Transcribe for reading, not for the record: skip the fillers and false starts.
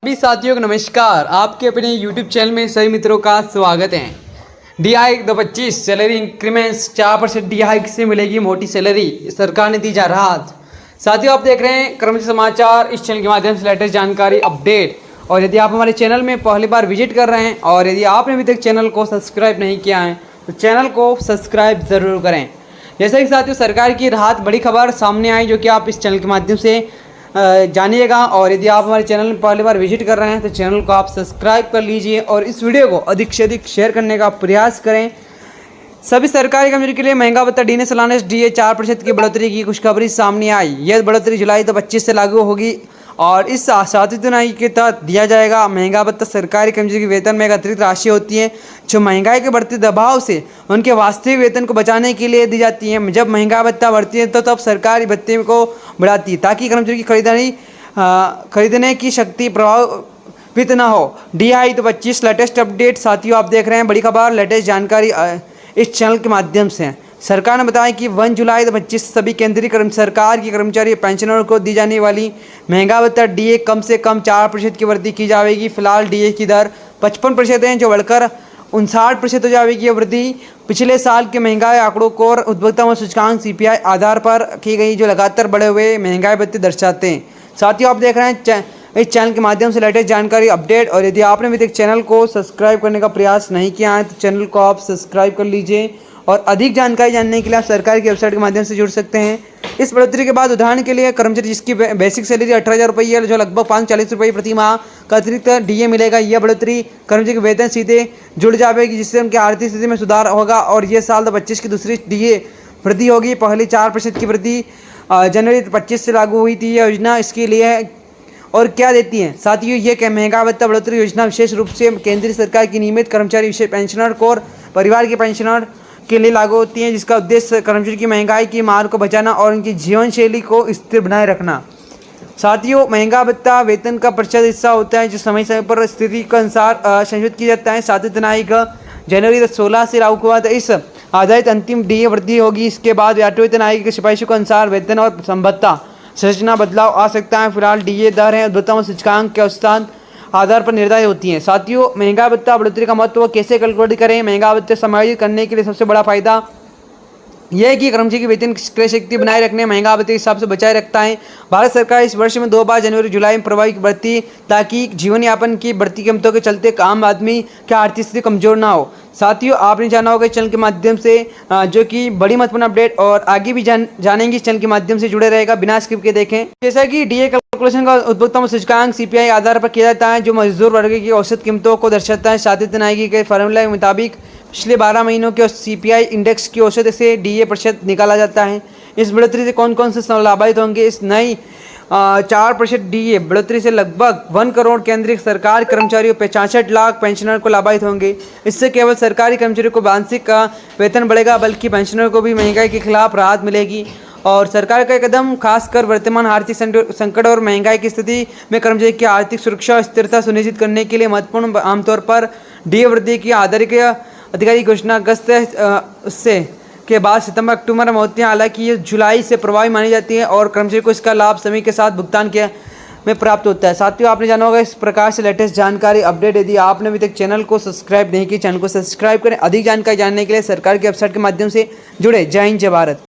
सभी साथियों को नमस्कार। आपके अपने YouTube चैनल में सभी मित्रों का स्वागत है। D hike 2025 salary increments 4% D hike से मिलेगी मोटी सैलरी, सरकार ने दी जा राहत। साथियों, आप देख रहे हैं कर्मचारी समाचार, इस चैनल के माध्यम से लेटेस्ट जानकारी अपडेट। और यदि आप हमारे चैनल में पहली बार विजिट कर रहे हैं और यदि आपने अभी तक चैनल को सब्सक्राइब नहीं किया है तो चैनल को सब्सक्राइब ज़रूर करें। जैसे कि साथियों, सरकार की राहत बड़ी खबर सामने आई जो कि आप इस चैनल के माध्यम से जानिएगा। और यदि आप हमारे चैनल में पहली बार विजिट कर रहे हैं तो चैनल को आप सब्सक्राइब कर लीजिए और इस वीडियो को अधिक से अधिक शेयर करने का प्रयास करें। सभी सरकारी कर्मचारियों के लिए महंगा भत्ता डी ने सालाना DA 4% की बढ़ोतरी की खुशखबरी सामने आई। यह बढ़ोतरी जुलाई 2025 से लागू होगी और इस सातवीं के तहत दिया जाएगा महंगा भत्ता। सरकारी कर्मचारी के वेतन में एक अतिरिक्त राशि होती है जो महंगाई के बढ़ते दबाव से उनके वास्तविक वेतन को बचाने के लिए दी जाती है। जब महंगा भत्ता बढ़ती है तो तब सरकारी भत्ते को बढ़ाती है ताकि कर्मचारी की खरीदने की शक्ति प्रभावित न हो। DI 2025 latest update. साथियों, आप देख रहे हैं बड़ी खबर, लेटेस्ट जानकारी इस चैनल के माध्यम से। सरकार ने बताया कि 1 जुलाई 2025 सभी केंद्रीय सरकार के कर्मचारी पेंशनरों को दी जाने वाली महंगा भत्ता DA कम से कम 4% की वृद्धि की जाएगी। फिलहाल DA की दर 55% है जो बढ़कर 59% हो जाएगी। यह वृद्धि पिछले साल के महंगाई आंकड़ों को और उपभोक्ता सूचकांक CPI आधार पर की गई जो लगातार बढ़े हुए महंगाई भत्ते दर्शाते हैं। साथियों, आप देख रहे हैं इस चैनल के माध्यम से लेटेस्ट जानकारी अपडेट। और यदि आपने अभी तक चैनल को सब्सक्राइब करने का प्रयास नहीं किया है तो चैनल को आप सब्सक्राइब कर लीजिए और अधिक जानकारी जानने के लिए आप सरकार की वेबसाइट के माध्यम से जुड़ सकते हैं। इस बढ़ोतरी के बाद उदाहरण के लिए कर्मचारी जिसकी बेसिक सैलरी 18,000 रुपये है जो लगभग 540 रुपये प्रति माह का अतिरिक्त DA मिलेगा। यह बढ़ोतरी कर्मचारी के वेतन सीधे जुड़ जाएगी जिससे उनकी आर्थिक स्थिति में सुधार होगा। और ये साल 2025 की दूसरी DA वृद्धि होगी। पहली 4% की वृद्धि जनवरी 2025 से लागू हुई थी। यह योजना इसके लिए और क्या देती है साथियों, ये महंगा भत्ता बढ़ोतरी योजना विशेष रूप से केंद्रीय सरकार की नियमित कर्मचारी विशेष पेंशनर को और परिवार के पेंशनर के लिए लागू होती है जिसका उद्देश्य कर्मचारी की महंगाई की मार को बचाना और उनकी जीवन शैली को स्थिर बनाए रखना। साथियों, महंगा भत्ता वेतन का प्रतिशत हिस्सा होता है जो समय समय पर स्थिति के अनुसार संशोधित किया जाता है। सातवीं तिमाही जनवरी 2016 से लागू हुआ था। इस आधारित अंतिम DA वृद्धि होगी। इसके बाद 8वीं तिमाही के सिफारिशों के अनुसार वेतन और संबद्ध संरचना बदलाव आ सकता है। फिलहाल DA दर है उपभोक्ता सूचकांक के औसत आधार पर निर्धारित होती हैं। साथियों, महंगा भत्ता बढ़ोतरी का महत्व कैसे कैलकुलेट करें। महंगा भत्ता समायोजित करने के लिए सबसे बड़ा फायदा यह है कि कर्मचारी की वेतन क्रय शक्ति बनाए रखने महंगा भत्ते के हिसाब से बचाए रखता है। भारत सरकार इस वर्ष में 2 बार जनवरी जुलाई में प्रभावी बढ़ती ताकि जीवन यापन की बढ़ती कीमतों के चलते आम आदमी की आर्थिक स्थिति कमजोर ना हो। साथियों, आपने जाना होगा इस चैनल के माध्यम से जो कि बड़ी महत्वपूर्ण अपडेट और आगे भी जानेंगे इस चैनल के माध्यम से जुड़े रहेगा, बिना स्किप के देखें। जैसा कि DA कैलकुलेशन का उपभोक्ता सूचकांक CPI आधार पर किया जाता है जो मजदूर वर्ग की औसत कीमतों को दर्शाता है। सातवीं तिमाही के फॉर्मूला के मुताबिक पिछले 12 महीनों के CPI इंडेक्स की औसत से DA प्रतिशत निकाला जाता है। इस बढ़ोतरी से कौन कौन से लाभान्वित होंगे। इस नई 4% DA बढ़ोतरी से लगभग 1 करोड़ केंद्रीय सरकार कर्मचारियों 65 लाख पेंशनर को लाभान्वित होंगे। इससे केवल सरकारी कर्मचारियों को वार्षिक वेतन बढ़ेगा बल्कि पेंशनरों को भी महंगाई के खिलाफ राहत मिलेगी। और सरकार का कदम खासकर वर्तमान आर्थिक संकट और महंगाई की स्थिति में कर्मचारी की आर्थिक सुरक्षा और स्थिरता सुनिश्चित करने के लिए महत्वपूर्ण। आमतौर पर DA वृद्धि की अधिकारी घोषणा अगस्त उससे के बाद सितंबर अक्टूबर में होती है। हालांकि ये जुलाई से प्रभावी मानी जाती है और कर्मचारी को इसका लाभ समय के साथ भुगतान किया में प्राप्त होता है। साथियों, आपने जाना होगा इस प्रकार से लेटेस्ट जानकारी अपडेट। यदि आपने अभी तक चैनल को सब्सक्राइब नहीं किया, चैनल को सब्सक्राइब करें। अधिक जानकारी जानने के लिए सरकार की वेबसाइट के माध्यम से जुड़े। जय हिंद, जय भारत।